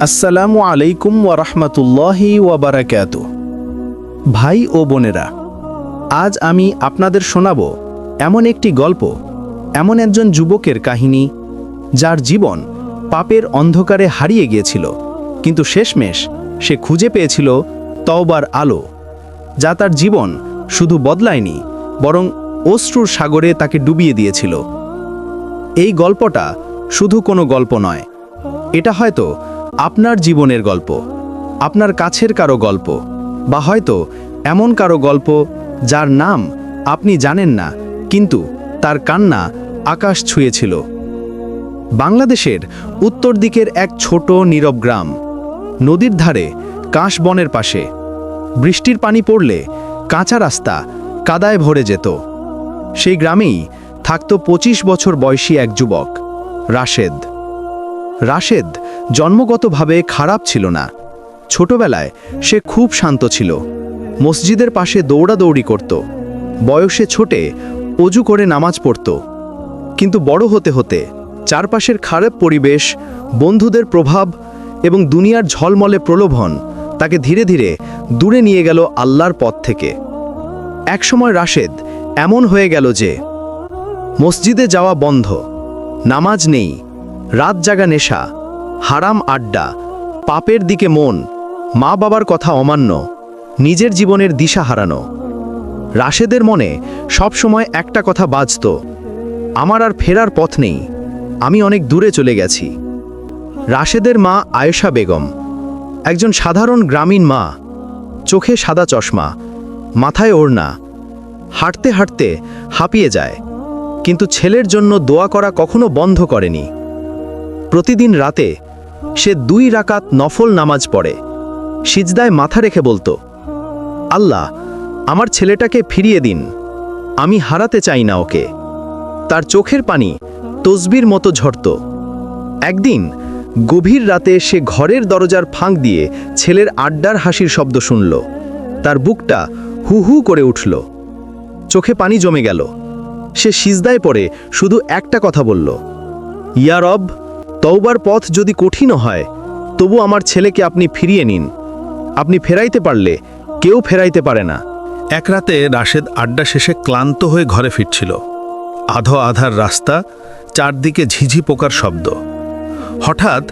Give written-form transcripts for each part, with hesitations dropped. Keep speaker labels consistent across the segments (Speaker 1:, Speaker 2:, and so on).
Speaker 1: আসসালামু আলাইকুম ওয়া রাহমাতুল্লাহি ওয়া বারাকাতুহু। ভাই ও বোনেরা, আজ আমি আপনাদের শোনাব এমন একটি গল্প, এমন একজন যুবকের কাহিনী যার জীবন পাপের অন্ধকারে হারিয়ে গিয়েছিল, কিন্তু শেষমেশ সে খুঁজে পেয়েছিল তওবার আলো, যা তার জীবন শুধু বদলায়নি, বরং অশ্রুর সাগরে তাকে ডুবিয়ে দিয়েছিল। এই গল্পটা শুধু কোনো গল্প নয়, এটা হয়তো আপনার জীবনের গল্প, আপনার কাছের কারো গল্প, বা হয়তো এমন কারো গল্প যার নাম আপনি জানেন না, কিন্তু তার কান্না আকাশ ছুঁয়েছিল। বাংলাদেশের উত্তর দিকের এক ছোট নীরব গ্রাম, নদীর ধারে কাশ বনের পাশে। বৃষ্টির পানি পড়লে কাঁচা রাস্তা কাদায় ভরে যেত। সেই গ্রামেই থাকত 25 বছর বয়সী এক যুবক, রাশেদ। রাশেদ জন্মগতভাবে খারাপ ছিল না। ছোটবেলায় সে খুব শান্ত ছিল, মসজিদের পাশে দৌড়াদৌড়ি করত, বয়সে ছোটে অজু করে নামাজ পড়ত। কিন্তু বড় হতে হতে চারপাশের খারাপ পরিবেশ, বন্ধুদের প্রভাব এবং দুনিয়ার ঝলমলে প্রলোভন তাকে ধীরে ধীরে দূরে নিয়ে গেল আল্লাহর পথ থেকে। একসময় রাশেদ এমন হয়ে গেল যে মসজিদে যাওয়া বন্ধ, নামাজ নেই, রাত জাগা নেশা, হারাম আড্ডা, পাপের দিকে মন, মা বাবার কথা অমান্য, নিজের জীবনের দিশা হারানো। রাশেদের মনে সবসময় একটা কথা বাজত, আমার আর ফেরার পথ নেই, আমি অনেক দূরে চলে গেছি। রাশেদের মা আয়েশা বেগম একজন সাধারণ গ্রামীণ মা, চোখে সাদা চশমা, মাথায় ওড়না, হাঁটতে হাঁটতে হাঁপিয়ে যায়, কিন্তু ছেলের জন্য দোয়া করা কখনো বন্ধ করেনি। প্রতিদিন রাতে সে 2 রাকাত নফল নামাজ পড়ে, সিজদায় মাথা রেখে বলতো, আল্লাহ, আমার ছেলেটাকে ফিরিয়ে দিন, আমি হারাতে চাই না ওকে। তার চোখের পানি তসবির মতো ঝরত। একদিন গভীর রাতে সে ঘরের দরজার ফাঁক দিয়ে ছেলের আড্ডার হাসির শব্দ শুনল। তার বুকটা হু হু করে উঠল, চোখে পানি জমে গেল। সে সিজদায় পড়ে শুধু একটা কথা বলল, ইয়া রব, তওবার পথ যদি কঠিনও হয়, তবু আমার ছেলেকে আপনি ফিরিয়ে নিন। আপনি ফেরাইতে পারলে কেউ ফেরাইতে পারে না।
Speaker 2: এক রাতে রাশেদ আড্ডা শেষে ক্লান্ত হয়ে ঘরে ফিরছিল। আধো আধার রাস্তা, চারদিকে ঝিঝি পোকার শব্দ। হঠাৎ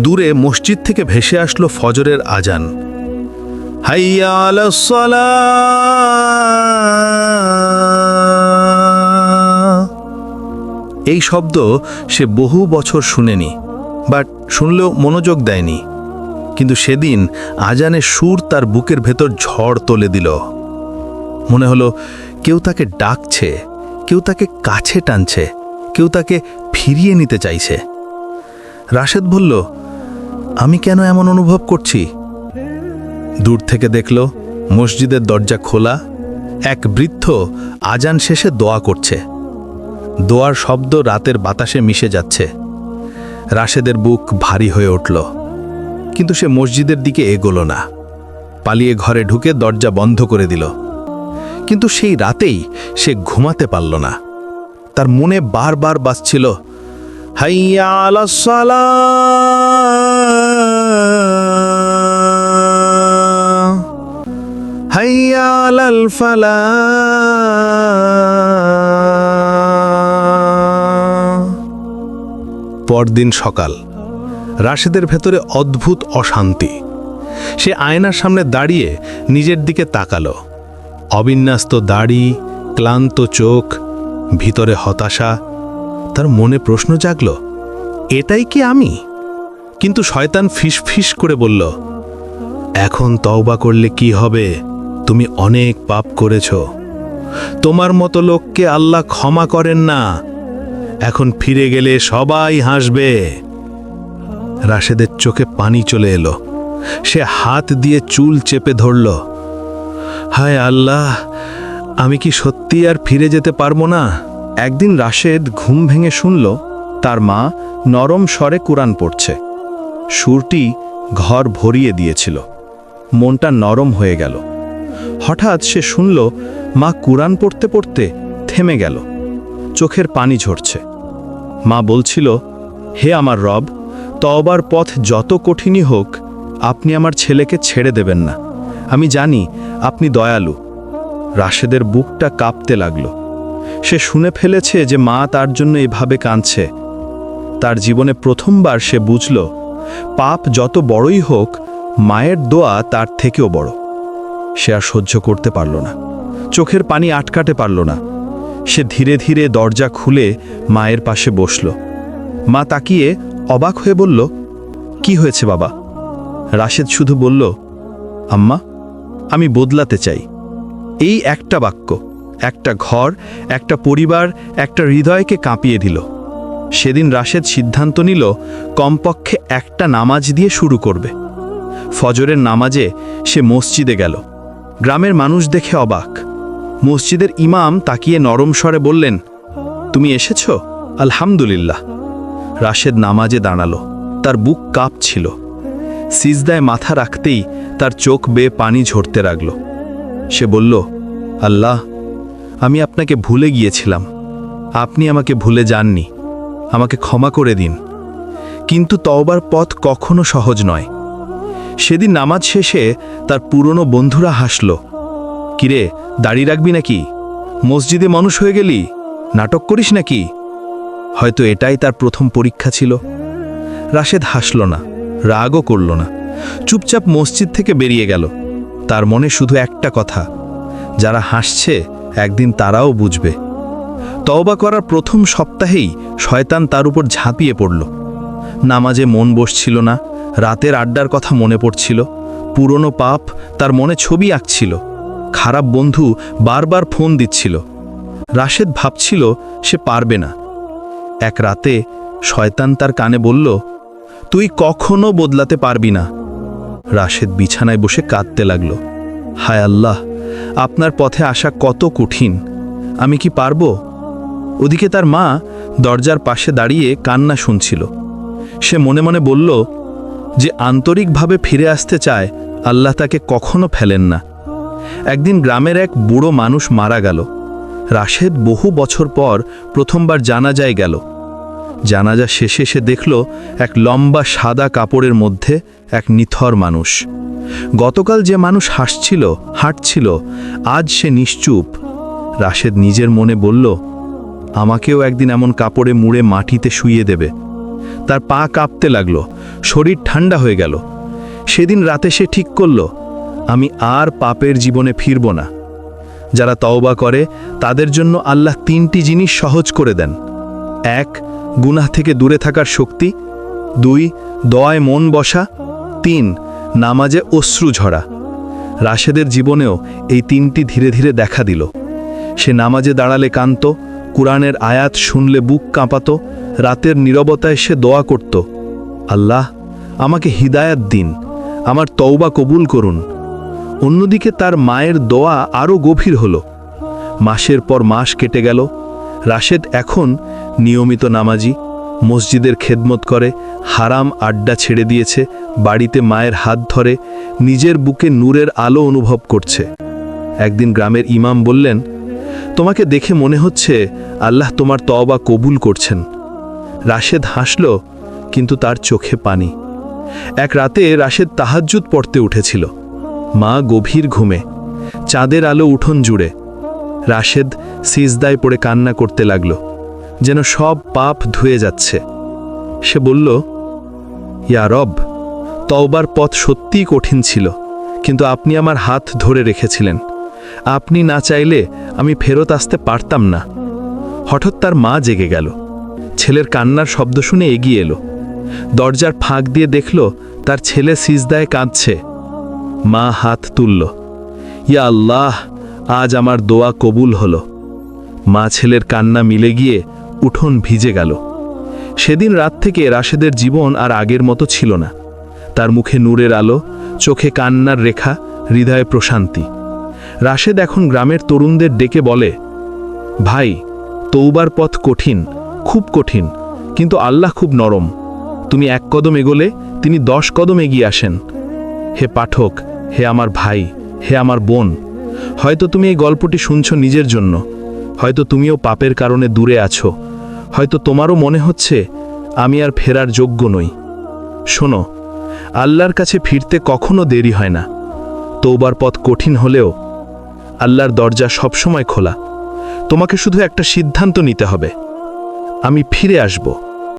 Speaker 2: দূরে মসজিদ থেকে ভেসে আসলো ফজরের আজান। হাইয়া আলাস সালাহ। এই শব্দ সে বহু বছর শুনেনি, বাট শুনলেও মনোযোগ দেয়নি। কিন্তু সেদিন আজানের সুর তার বুকের ভেতর ঝড় তোলে দিল। মনে হলো কেউ তাকে ডাকছে, কেউ তাকে কাছে টানছে, কেউ তাকে ফিরিয়ে নিতে চাইছে। রাশেদ বলল, আমি কেন এমন অনুভব করছি? দূর থেকে দেখল মসজিদের দরজা খোলা, এক বৃদ্ধ আজান শেষে দোয়া করছে। দোয়ার শব্দ রাতের বাতাসে মিশে যাচ্ছে। রাশেদের বুক ভারী হয়ে উঠল, কিন্তু সে মসজিদের দিকে এগোলো না। পালিয়ে ঘরে ঢুকে দরজা বন্ধ করে দিল। কিন্তু সেই রাতেই সে ঘুমাতে পারল না। তার মনে বারবার বাজছিল, হাইয়া আলাস সালাহ, হাইয়া আলাল ফালাহ। পরদিন সকাল, রাশেদের ভেতরে অদ্ভুত অশান্তি। সে আয়নার সামনে দাঁড়িয়ে নিজের দিকে তাকালো। অবিন্যস্ত দাড়ি, ক্লান্ত চোখ, ভিতরে হতাশা। তার মনে প্রশ্ন জাগল, এটাই কি আমি? কিন্তু শয়তান ফিসফিস করে বলল, এখন তওবা করলে কি হবে? তুমি অনেক পাপ করেছ। তোমার মতো লোককে আল্লাহ ক্ষমা করেন না। এখন ফিরে গেলে সবাই হাসবে। রাশেদের চোখে পানি চলে এলো। সে হাত দিয়ে চুল চেপে ধরল। হায় আল্লাহ, আমি কি সত্যি আর ফিরে যেতে পারবো না?
Speaker 1: একদিন রাশেদ ঘুম ভেঙে শুনল তার মা নরম স্বরে কুরআন পড়ছে। সুরটি ঘর ভরিয়ে দিয়েছিল। মনটা নরম হয়ে গেল। হঠাৎ সে শুনল মা কুরআন পড়তে পড়তে থেমে গেল, চোখের পানি ঝরছে। মা বলছিল, হে আমার রব, তওবার পথ যত কঠিনই হোক, আপনি আমার ছেলেকে ছেড়ে দেবেন না। আমি জানি আপনি দয়ালু। রাশেদের বুকটা কাঁপতে লাগলো। সে শুনে ফেলেছে যে মা তার জন্য এভাবে কাঁদছে। তার জীবনে প্রথমবার সে বুঝল, পাপ যত বড়ই হোক, মায়ের দোয়া তার থেকেও বড়। সে আর সহ্য করতে পারল না, চোখের পানি আটকাতে পারল না। সে ধীরে ধীরে দরজা খুলে মায়ের পাশে বসল। মা তাকিয়ে অবাক হয়ে বলল, কি হয়েছে বাবা? রাশেদ শুধু বলল, আম্মা, আমি বদলাতে চাই। এই একটা বাক্য, একটা ঘর, একটা পরিবার, একটা হৃদয়কে কাঁপিয়ে দিল। সেদিন রাশেদ সিদ্ধান্ত নিল, কমপক্ষে একটা নামাজ দিয়ে শুরু করবে। ফজরের নামাজে সে মসজিদে গেল। গ্রামের মানুষ দেখে অবাক। মসজিদের ইমাম তাকিয়ে নরম স্বরে বললেন, তুমি এসেছ? আলহামদুলিল্লাহ। রাশেদ নামাজে দাঁড়ালো। তার বুক কাঁপছিল। সিজদায় মাথা রাখতেই তার চোখ বেয়ে পানি ঝরতে লাগল। সে বলল, আল্লাহ, আমি আপনাকে ভুলে গিয়েছিলাম। আপনি আমাকে ভুলে যাননি। আমাকে ক্ষমা করে দিন। কিন্তু তওবার পথ কখনো সহজ নয়। সেদিন নামাজ শেষে তার পুরনো বন্ধুরা হাসল। কিরে, দাড়ি রাখবি নাকি? মসজিদে মানুষ হয়ে গেলি? নাটক করিস নাকি? হয়তো এটাই তার প্রথম পরীক্ষা ছিল। রাশেদ হাসল না, রাগও করল না। চুপচাপ মসজিদ থেকে বেরিয়ে গেল। তার মনে শুধু একটা কথা, যারা হাসছে একদিন তারাও বুঝবে। তওবা করার প্রথম সপ্তাহেই শয়তান তার উপর ঝাঁপিয়ে পড়ল। নামাজে মন বসছিল না। রাতের আড্ডার কথা মনে পড়ছিল। পুরনো পাপ তার মনে ছবি আঁকছিল। খারাপ বন্ধু বারবার ফোন দিচ্ছিল। রাশেদ ভাবছিল সে পারবে না। এক রাতে শয়তান তার কানে বলল, তুই কখনো বদলাতে পারবি না। রাশেদ বিছানায় বসে কাঁদতে লাগল। হায় আল্লাহ, আপনার পথে আসা কত কঠিন। আমি কি পারবো? ওদিকে তার মা দরজার পাশে দাঁড়িয়ে কান্না শুনছিল। সে মনে মনে বলল, যে আন্তরিকভাবে ফিরে আসতে চায়, আল্লাহ তাকে কখনো ফেলেন না। একদিন গ্রামের এক বুড়ো মানুষ মারা গেল। রাশেদ বহু বছর পর প্রথমবার জানাজায় গেল। জানাজা শেষে সে দেখল এক লম্বা সাদা কাপড়ের মধ্যে এক নিথর মানুষ। গতকাল যে মানুষ হাসছিল, হাঁটছিল, আজ সে নিশ্চুপ। রাশেদ নিজের মনে বলল, আমাকেও একদিন এমন কাপড়ে মুড়ে মাটিতে শুইয়ে দেবে। তার পা কাঁপতে লাগলো, শরীর ঠান্ডা হয়ে গেল। সেদিন রাতে সে ঠিক করল, আমি আর পাপের জীবনে ফিরব না। যারা তওবা করে তাদের জন্য আল্লাহ 3টি জিনিস সহজ করে দেন। 1, গুনাহ থেকে দূরে থাকার শক্তি। 2, দোয়ায় মন বসা। 3, নামাজে অশ্রু ঝরা। রাশেদের জীবনেও এই 3টি ধীরে ধীরে দেখা দিল। সে নামাজে দাঁড়ালে কাঁদত, কুরআনের আয়াত শুনলে বুক কাঁপাত, রাতের নীরবতায় সে দোয়া করত, আল্লাহ, আমাকে হিদায়াত দিন, আমার তওবা কবুল করুন। অন্যদিকে তার মায়ের দোয়া আরও গভীর হল। মাসের পর মাস কেটে গেল। রাশেদ এখন নিয়মিত নামাজি, মসজিদের খেদমত করে, হারাম আড্ডা ছেড়ে দিয়েছে, বাড়িতে মায়ের হাত ধরে, নিজের বুকে নূরের আলো অনুভব করছে। একদিন গ্রামের ইমাম বললেন, তোমাকে দেখে মনে হচ্ছে আল্লাহ তোমার তওবা কবুল করছেন। রাশেদ হাসল, কিন্তু তার চোখে পানি। এক রাতে রাশেদ তাহাজ্জুদ পড়তে উঠেছিল। মা গভীর ঘুমে, চাঁদের আলো উঠোন জুড়ে। রাশেদ সিজদায় পড়ে কান্না করতে লাগল, যেন সব পাপ ধুয়ে যাচ্ছে। সে বলল, ইয়া রব, তওবার পথ সত্যিই কঠিন ছিল, কিন্তু আপনি আমার হাত ধরে রেখেছিলেন। আপনি না চাইলে আমি ফেরত আসতে পারতাম না। হঠাৎ তার মা জেগে গেল। ছেলের কান্নার শব্দ শুনে এগিয়ে এলো। দরজার ফাঁক দিয়ে দেখল তার ছেলে সিজদায় কাঁদছে। মা হাত তুলল, ইয়া আল্লাহ, আজ আমার দোয়া কবুল হলো। মা ছেলের কান্না মিলে গিয়ে উঠোন ভিজে গেল। সেদিন রাত থেকে রাশেদের জীবন আর আগের মতো ছিল না। তার মুখে নূরের আলো, চোখে কান্নার রেখা, হৃদয়ে প্রশান্তি। রাশেদ এখন গ্রামের তরুণদের ডেকে বলে, ভাই, তওবার পথ কঠিন, খুব কঠিন, কিন্তু আল্লাহ খুব নরম। তুমি 1 কদম এগোলে তিনি 10 কদম এগিয়ে আসেন। হে পাঠক, হে আমার ভাই, হে আমার বোন, হয়তো তুমি এই গল্পটি শুনছ নিজের জন্য। হয়তো তুমিও পাপের কারণে দূরে আছো। হয়তো তোমারও মনে হচ্ছে আমি আর ফেরার যোগ্য নই।
Speaker 2: শোনো, আল্লাহর কাছে ফিরতে কখনো দেরি হয় না। তওবার পথ কঠিন হলেও আল্লাহর দরজা সবসময় খোলা। তোমাকে শুধু একটা সিদ্ধান্ত নিতে হবে। আমি ফিরে আসব।